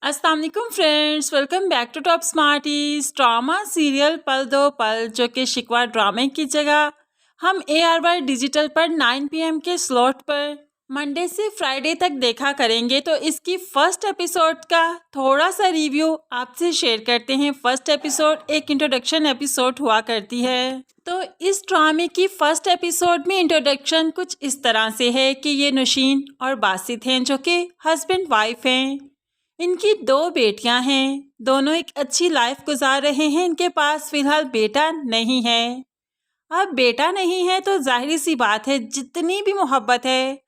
अस्सलाम वालेकुम friends, welcome back to top smarties. Drama serial Pal Do पल, जो कि शिकवा ड्रामे की जगह हम ARY डिजिटल पर 9 PM के स्लॉट पर मंडे से फ्राइडे तक देखा करेंगे। तो इसकी फर्स्ट एपिसोड का थोड़ा सा रिव्यू आपसे शेयर करते हैं। फर्स्ट एपिसोड एक इंट्रोडक्शन एपिसोड हुआ करती है। तो इस ड्रामे की फर्स्ट एपिसोड में इंट्रोडक्शन कुछ इस तरह से है कि ये नौशीन और बासित हैं, जो कि हस्बैंड वाइफ हैं। इनकी 2 बेटियां हैं, दोनों एक अच्छी लाइफ गुजार रहे हैं। इनके पास फिलहाल बेटा नहीं है। अब बेटा नहीं है तो जाहिर सी बात है, जितनी भी मोहब्बत है,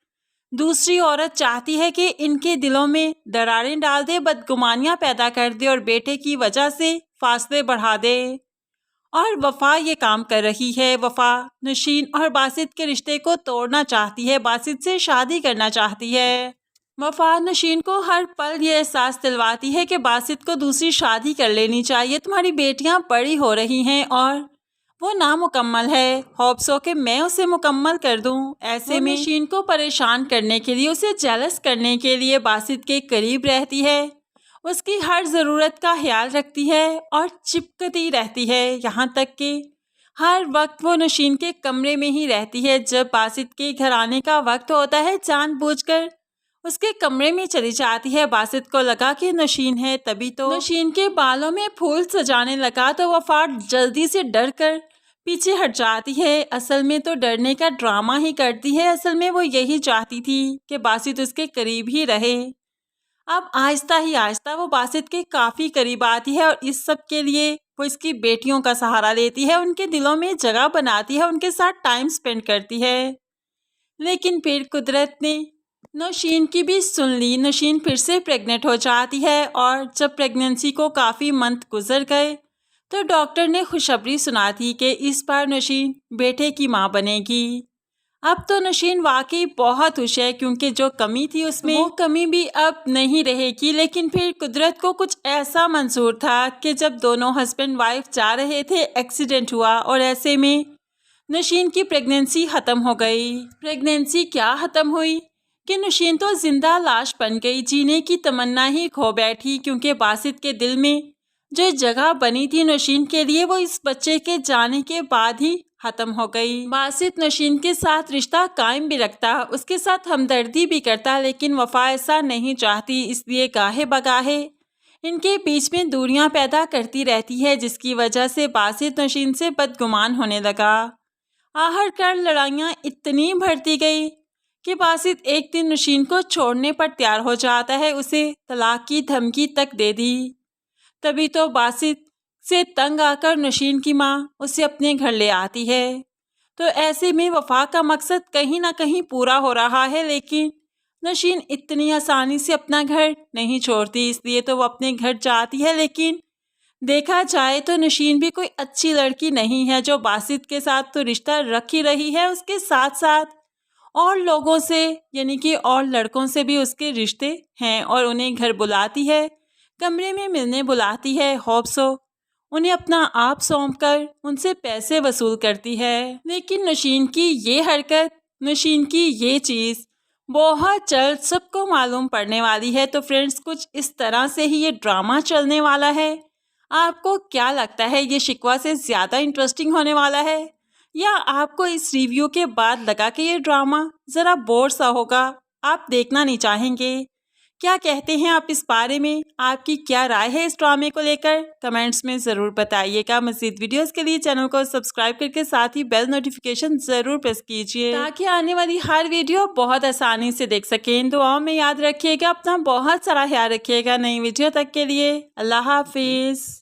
दूसरी औरत चाहती है कि इनके दिलों में दरारें डाल दे, बदगुमानियां पैदा कर दे और बेटे की वजह से फासले बढ़ा दे। और वफा ये काम कर रही है। वफा नौशीन और बासित के रिश्ते को तोड़ना चाहती है, बासित से शादी करना चाहती है। वफा नौशीन को हर पल ये एहसास दिलवाती है कि बासित को दूसरी शादी कर लेनी चाहिए। तुम्हारी बेटियां बड़ी हो रही हैं और वो नामुकम्मल है। होप्स हो कि मैं उसे मुकम्मल कर दूं। ऐसे में नौशीन को परेशान करने के लिए, उसे जेलस करने के लिए बासित के करीब रहती है, उसकी हर ज़रूरत का ख्याल रखती है और चिपकती रहती है। यहाँ तक कि हर वक्त वो नौशीन के कमरे में ही रहती है। जब बासित के घर आने का वक्त होता है, जानबूझकर उसके कमरे में चली जाती है। बासित को लगा कि नौशीन है, तभी तो नौशीन के बालों में फूल सजाने लगा तो वफा जल्दी से डर कर पीछे हट जाती है। असल में तो डरने का ड्रामा ही करती है। असल में वो यही चाहती थी कि बासित उसके करीब ही रहे। अब आहिस्ता ही आहिस्ता वो बासित के काफ़ी करीब आती है और इस सब के लिए वो इसकी बेटियों का सहारा लेती है, उनके दिलों में जगह बनाती है, उनके साथ टाइम स्पेंड करती है। लेकिन फिर कुदरत ने नौशीन की भी सुन ली। नौशीन फिर से प्रेग्नेंट हो जाती है और जब प्रेगनेंसी को काफ़ी मंथ गुजर गए तो डॉक्टर ने खुशखबरी सुना दी कि इस बार नौशीन बेटे की मां बनेगी। अब तो नौशीन वाकई बहुत खुश है, क्योंकि जो कमी थी उसमें वो कमी भी अब नहीं रहेगी। लेकिन फिर कुदरत को कुछ ऐसा मंजूर था कि जब दोनों हस्बैंड वाइफ जा रहे थे, एक्सीडेंट हुआ और ऐसे में नौशीन की प्रेगनेंसी ख़त्म हो गई। प्रेगनेंसी क्या ख़त्म हुई कि नौशीन तो जिंदा लाश बन गई। जीने की तमन्ना ही खो बैठी, क्योंकि बासित के दिल में जो जगह बनी थी नौशीन के लिए, वो इस बच्चे के जाने के बाद ही ख़त्म हो गई। बासित नौशीन के साथ रिश्ता कायम भी रखता, उसके साथ हमदर्दी भी करता, लेकिन वफा ऐसा नहीं चाहती। इसलिए गाहे बगाहे इनके बीच में दूरियां पैदा करती रहती है, जिसकी वजह से बासित नौशीन से बदगुमान होने लगा। आखिरकार लड़ाइयाँ इतनी बढ़ती गई कि बासित एक दिन नौशीन को छोड़ने पर तैयार हो जाता है, उसे तलाक की धमकी तक दे दी। तभी तो बासित से तंग आकर नौशीन की माँ उसे अपने घर ले आती है। तो ऐसे में वफा का मकसद कहीं ना कहीं पूरा हो रहा है, लेकिन नौशीन इतनी आसानी से अपना घर नहीं छोड़ती। इसलिए तो वो अपने घर जाती है। लेकिन देखा जाए तो नौशीन भी कोई अच्छी लड़की नहीं है, जो बासित के साथ तो रिश्ता रख ही रही है, उसके साथ साथ और लोगों से यानी कि और लड़कों से भी उसके रिश्ते हैं और उन्हें घर बुलाती है, कमरे में मिलने बुलाती है। होप्स हो उन्हें अपना आप सौंप कर उनसे पैसे वसूल करती है। लेकिन नौशीन की ये हरकत, नौशीन की ये चीज़ बहुत जल्द सबको मालूम पड़ने वाली है। तो फ्रेंड्स, कुछ इस तरह से ही ये ड्रामा चलने वाला है। आपको क्या लगता है, ये शिकवा से ज़्यादा इंटरेस्टिंग होने वाला है या आपको इस रिव्यू के बाद लगा कि ये ड्रामा ज़रा बोर सा होगा, आप देखना नहीं चाहेंगे? क्या कहते हैं आप इस बारे में? आपकी क्या राय है इस ड्रामे को लेकर? कमेंट्स में ज़रूर बताइएगा। मज़ीद वीडियोस के लिए चैनल को सब्सक्राइब करके साथ ही बेल नोटिफिकेशन ज़रूर प्रेस कीजिए, ताकि आने वाली हर वीडियो बहुत आसानी से देख सकें। दुआओं में याद रखिएगा, अपना बहुत सारा ख्याल रखिएगा। नई वीडियो तक के लिए अल्लाह हाफिज़।